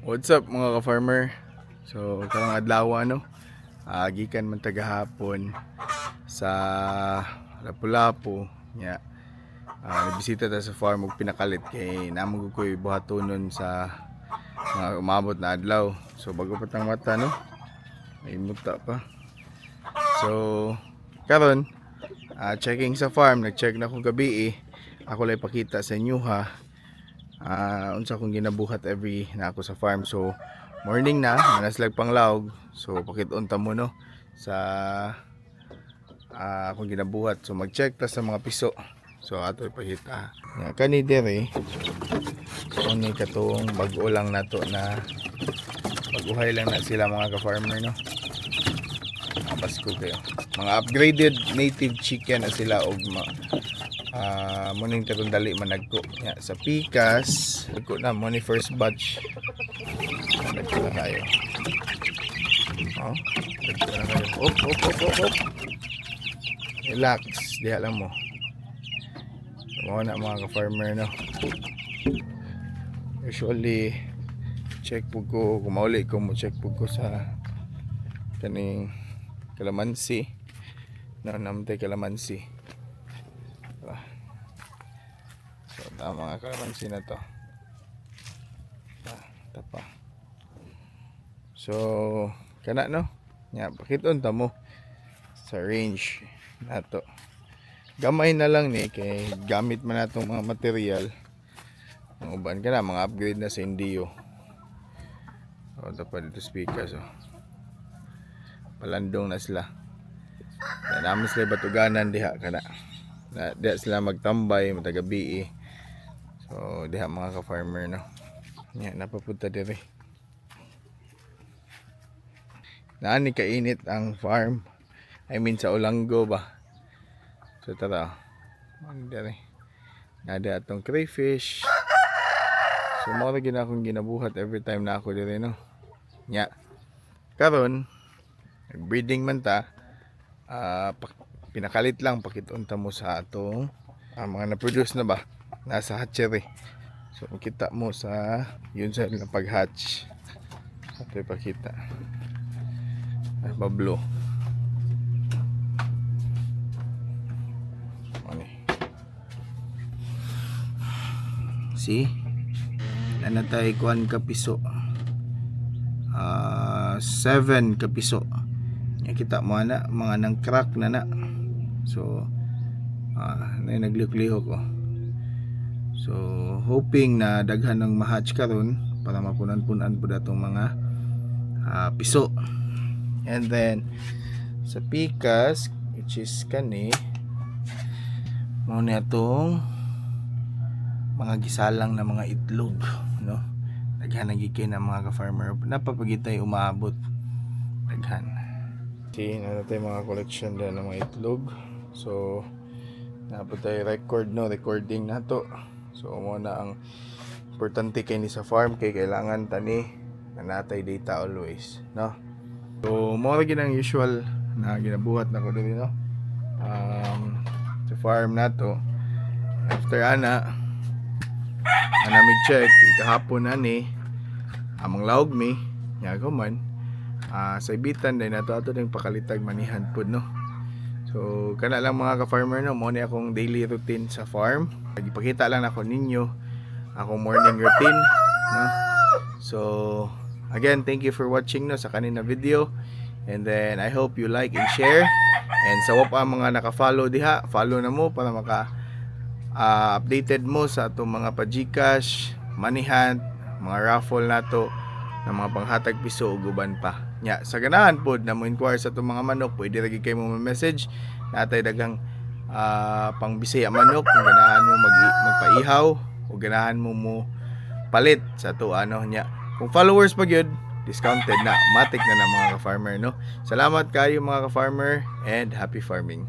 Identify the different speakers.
Speaker 1: What's up mga ka-farmer? So karong adlaw gikan man tagahapon sa Lapu-Lapu nya. Nabisita ta sa farm ug pinakalit kay namo koy buhatonon sa mga umabot na adlaw. So bago patang mata may muta pa. So karon checking sa farm, nag-check na ko gabi ako lay pakita sa inyo ha. Unsa akong ginabuhat every na ako sa farm. So morning na manaslag panglaog, so pakit-on ta mo sa akong ginabuhat. So mag-check ta sa mga piso. So ato ipakita kani dire. So ni katong bag-o lang nato na baguhay lang na sila mga ka-farmer Pasko kayo. Mga upgraded native chicken na sila og muning katong dali managko sa pikas. Nagko na mo ni first batch. Nagko na kayo. Nagko na kayo. Op. Relax, diha lang mo. Mga na mga ka-farmer Usually check po ko, kumauli ko mo check po ko sa kaning kalamansi. Namtay kalamansi. So mga kalamansi na to. Tapa. So kana nya pakiton ta mo sa range nato. Gamay na lang ni kay gamit man natong mga material. Ang uban kana mga upgrade na sa Indio. Dapat dito speaker palandong na sila. Namin sila batuganan diha kana. Diha sila magtambay matagabi. So diha mga ka-farmer Nya napapunta dire. Naani kainit ang farm. I mean sa Olanggo ba. So tara. Dire. Nada atong crayfish. So mo ra gina akong ginabuhat every time na ako dire Nya. Karon breeding man ta. Pinakalit lang pakitunta mo sa atong mga na-produce na ba nasa hatchery. So makita mo sa yun sa pag-hatch. Ito ipakita bablo. See nanatay kuan ka piso 7 ka piso. Kita mo mga nang crack na. So naglihok-lihok So hoping na daghan ng ma-hatch karon para mapunan-punan po datong mga piso. And then sa pikas which is kani mao na itong mga gisalang na mga itlog daghan nagikay na mga ka-farmer napapagitay umabot daghan. Ano tayo mga collection din ng mga itlog. So napod tayo recording nato. So muna ang importante kay ni sa farm kay kailangan tani na natay data always So mo ra gid ang usual na ginabuhat nako diri sa farm nato. After mig check kahapon among laog mi nya man sa ibitan din nato ato ding pakalitag manihan pud So kana lang mga ka-farmer mo ni akong daily routine sa farm. Ipakita lang ako ninyo akong morning routine So again, thank you for watching sa kanina video. And then I hope you like and share. And sa wapa mga naka-follow diha, follow na mo para maka updated mo sa atong mga pa-Gcash, manihan, mga raffle nato na mga panghatag piso ug uban pa. Nya sa ganahan pod na mo inquire sa itong mga manok, pwede ra gid kay mo message natay daghang pang Bisaya manok kung ganahan mo magpaihaw o ganahan mo palit sa to nya. Kung followers pa gyud, discounted na, matik na mga ka-farmer Salamat kayo mga ka-farmer and happy farming.